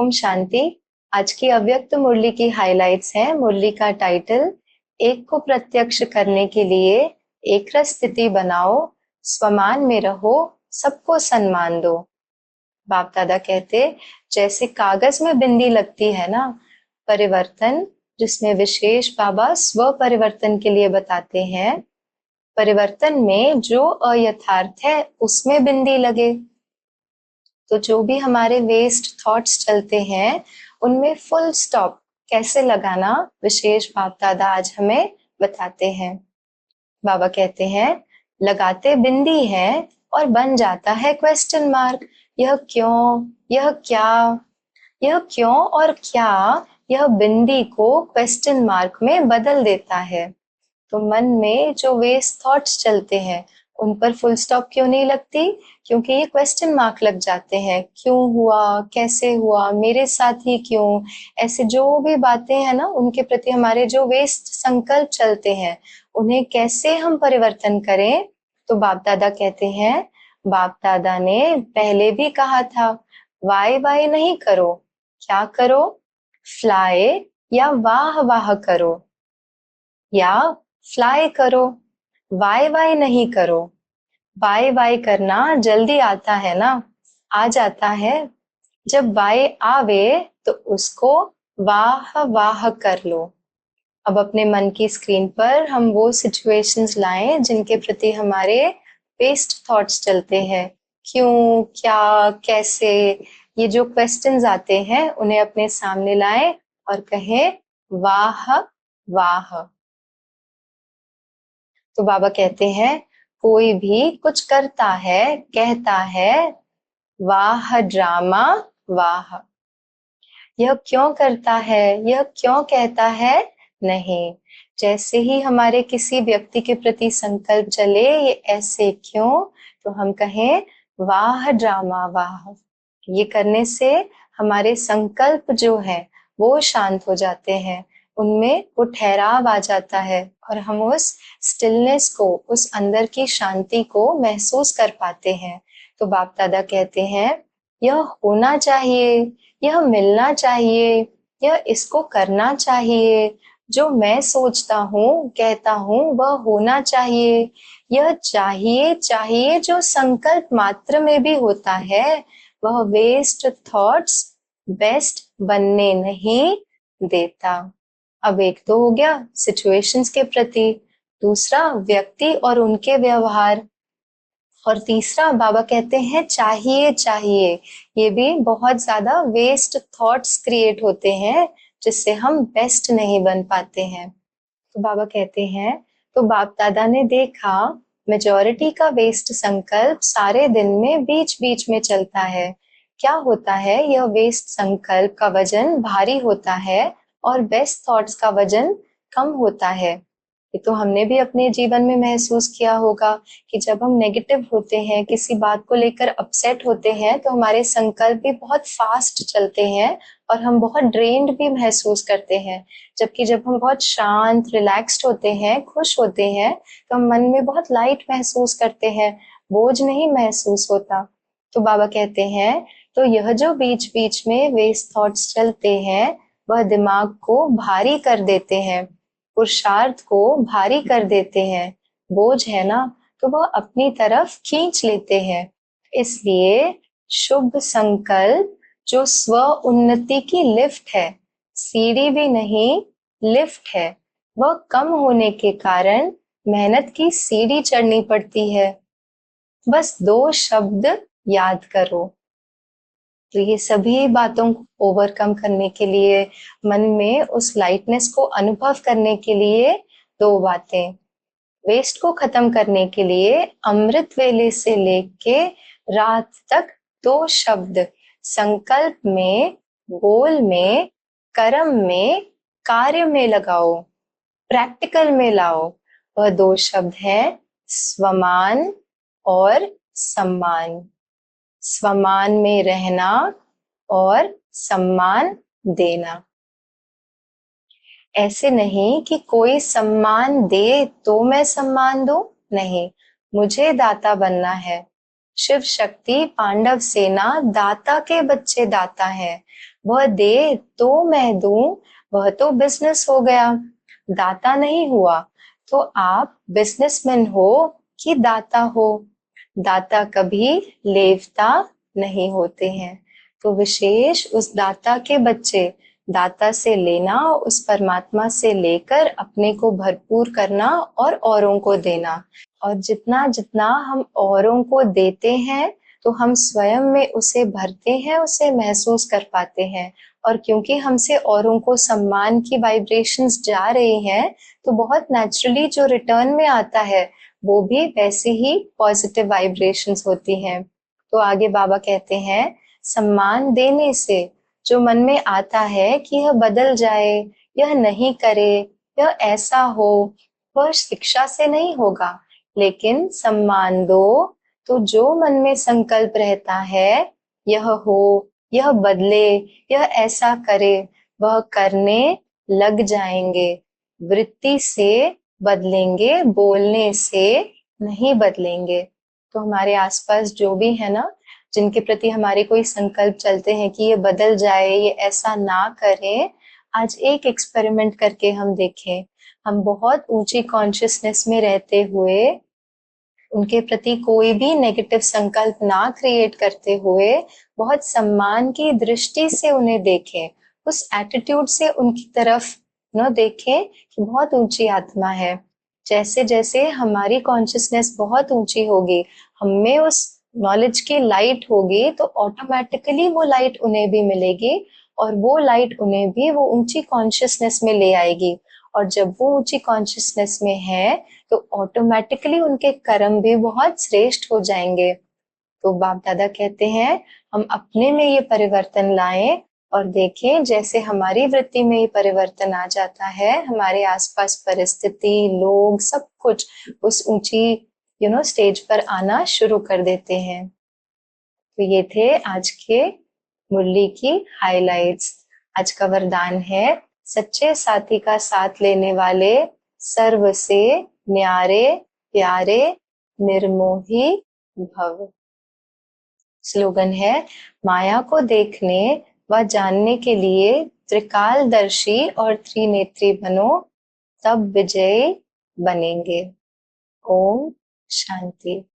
ओम शांति। आज की अव्यक्त मुरली की हाइलाइट्स हैं। मुरली का टाइटल, एक को प्रत्यक्ष करने के लिए एक रस स्थिति बनाओ, स्वमान में रहो, सबको सम्मान दो। बाप दादा कहते, जैसे कागज में बिंदी लगती है ना, परिवर्तन जिसमें विशेष बाबा स्व परिवर्तन के लिए बताते हैं, परिवर्तन में जो अयथार्थ है उसमें बिंदी लगे। तो जो भी हमारे वेस्ट थॉट्स चलते हैं उनमें फुल स्टॉप कैसे लगाना, विशेष बाप दादा आज हमें बताते हैं। बाबा कहते हैं, लगाते बिंदी है और बन जाता है क्वेश्चन मार्क। यह क्यों, यह क्या, यह क्यों और क्या, यह बिंदी को क्वेश्चन मार्क में बदल देता है। तो मन में जो वेस्ट थॉट्स चलते हैं उन पर फुल स्टॉप क्यों नहीं लगती? क्योंकि ये क्वेश्चन मार्क लग जाते हैं। क्यों हुआ, कैसे हुआ, मेरे साथ ही क्यों, ऐसे जो भी बातें हैं ना, उनके प्रति हमारे जो वेस्ट संकल्प चलते हैं उन्हें कैसे हम परिवर्तन करें। तो बाप दादा कहते हैं, बाप दादा ने पहले भी कहा था, वाई वाई नहीं करो, क्या करो, फ्लाई या वाह वाह करो, या फ्लाई करो, वाई वाई नहीं करो। वाई वाई करना जल्दी आता है ना, आ जाता है। जब वाई आवे तो उसको वाह वाह कर लो। अब अपने मन की स्क्रीन पर हम वो सिचुएशंस लाएं जिनके प्रति हमारे वेस्ट थॉट्स चलते हैं। क्यों, क्या, कैसे, ये जो क्वेश्चंस आते हैं उन्हें अपने सामने लाएं और कहें वाह वाह। तो बाबा कहते हैं, कोई भी कुछ करता है, कहता है, वाह ड्रामा वाह। यह क्यों करता है, यह क्यों कहता है, नहीं। जैसे ही हमारे किसी व्यक्ति के प्रति संकल्प चले, ये ऐसे क्यों, तो हम कहें वाह ड्रामा वाह। ये करने से हमारे संकल्प जो है वो शांत हो जाते हैं, उनमें वो ठहराव आ जाता है और हम उस स्टिलनेस को, उस अंदर की शांति को महसूस कर पाते हैं। तो बाप दादा कहते हैं, यह होना चाहिए, यह मिलना चाहिए, यह इसको करना चाहिए, जो मैं सोचता हूँ कहता हूँ वह होना चाहिए। यह चाहिए चाहिए जो संकल्प मात्र में भी होता है, वह वेस्ट थॉट्स बेस्ट बनने नहीं देता। अब एक तो हो गया सिचुएशंस के प्रति, दूसरा व्यक्ति और उनके व्यवहार, और तीसरा बाबा कहते हैं चाहिए चाहिए। ये भी बहुत ज्यादा वेस्ट थॉट्स क्रिएट होते हैं जिससे हम बेस्ट नहीं बन पाते हैं। तो बाबा कहते हैं, तो बाप दादा ने देखा मेजॉरिटी का वेस्ट संकल्प सारे दिन में बीच बीच में चलता है। क्या होता है, यह वेस्ट संकल्प का वजन भारी होता है और बेस्ट थॉट्स का वजन कम होता है। ये तो हमने भी अपने जीवन में महसूस किया होगा कि जब हम नेगेटिव होते हैं, किसी बात को लेकर अपसेट होते हैं, तो हमारे संकल्प भी बहुत फास्ट चलते हैं और हम बहुत ड्रेन्ड भी महसूस करते हैं। जबकि जब हम बहुत शांत, रिलैक्स्ड होते हैं, खुश होते हैं, तो हम मन में बहुत लाइट महसूस करते हैं, बोझ नहीं महसूस होता। तो बाबा कहते हैं, तो यह जो बीच बीच में वेस्ट थॉट्स चलते हैं वह दिमाग को भारी कर देते हैं, पुरुषार्थ को भारी कर देते हैं। बोझ है ना, तो वह अपनी तरफ खींच लेते हैं। इसलिए शुभ संकल्प जो स्व उन्नति की लिफ्ट है, सीढ़ी भी नहीं लिफ्ट है, वह कम होने के कारण मेहनत की सीढ़ी चढ़नी पड़ती है। बस 2 शब्द याद करो। तो ये सभी बातों को ओवरकम करने के लिए, मन में उस लाइटनेस को अनुभव करने के लिए 2 बातें, वेस्ट को खत्म करने के लिए अमृत वेले से लेके रात तक 2 शब्द संकल्प में, गोल में, कर्म में, कार्य में लगाओ, प्रैक्टिकल में लाओ। वह 2 शब्द हैं स्वमान और सम्मान। स्वमान में रहना और सम्मान देना। ऐसे नहीं कि कोई सम्मान दे तो मैं सम्मान दूं, नहीं, मुझे दाता बनना है। शिव शक्ति पांडव सेना दाता के बच्चे दाता है। वह दे तो मैं दूं, वह तो बिजनेस हो गया, दाता नहीं हुआ। तो आप बिजनेसमैन हो कि दाता हो? दाता कभी लेवता नहीं होते हैं। तो विशेष उस दाता के बच्चे, दाता से लेना, उस परमात्मा से लेकर अपने को भरपूर करना और औरों को देना। और जितना जितना हम औरों को देते हैं तो हम स्वयं में उसे भरते हैं, उसे महसूस कर पाते हैं। और क्योंकि हमसे औरों को सम्मान की वाइब्रेशंस जा रही हैं, तो बहुत नेचुरली जो रिटर्न में आता है वो भी वैसे ही पॉजिटिव वाइब्रेशंस होती हैं। तो आगे बाबा कहते हैं, सम्मान देने से जो मन में आता है कि यह बदल जाए, यह नहीं करे, यह ऐसा हो, वह शिक्षा से नहीं होगा। लेकिन सम्मान दो तो जो मन में संकल्प रहता है, यह हो, यह बदले, यह ऐसा करे, वह करने लग जाएंगे। वृत्ति से बदलेंगे, बोलने से नहीं बदलेंगे। तो हमारे आसपास जो भी है ना, जिनके प्रति हमारे कोई संकल्प चलते हैं कि ये बदल जाए, ये ऐसा ना करें, आज एक एक्सपेरिमेंट करके हम देखें। हम बहुत ऊंची कॉन्शियसनेस में रहते हुए उनके प्रति कोई भी नेगेटिव संकल्प ना क्रिएट करते हुए बहुत सम्मान की दृष्टि से उन्हें देखें, उस एटीट्यूड से उनकी तरफ न देखें कि बहुत ऊंची आत्मा है। जैसे जैसे हमारी कॉन्शियसनेस बहुत ऊंची होगी, हमें उस नॉलेज की लाइट होगी, तो ऑटोमेटिकली वो लाइट उन्हें भी मिलेगी और वो लाइट उन्हें भी वो ऊंची कॉन्शियसनेस में ले आएगी। और जब वो ऊंची कॉन्शियसनेस में है तो ऑटोमेटिकली उनके कर्म भी बहुत श्रेष्ठ हो जाएंगे। तो बाप दादा कहते हैं, हम अपने में ये परिवर्तन लाएं और देखें जैसे हमारी वृत्ति में ये परिवर्तन आ जाता है, हमारे आसपास परिस्थिति, लोग, सब कुछ उस ऊंची स्टेज पर आना शुरू कर देते हैं। तो ये थे आज के मुरली की हाइलाइट्स। आज का वरदान है, सच्चे साथी का साथ लेने वाले सर्व से न्यारे प्यारे निर्मोही भव। स्लोगन है, माया को देखने व जानने के लिए त्रिकालदर्शी और त्रिनेत्री बनो, तब विजय बनेंगे। ओम शांति।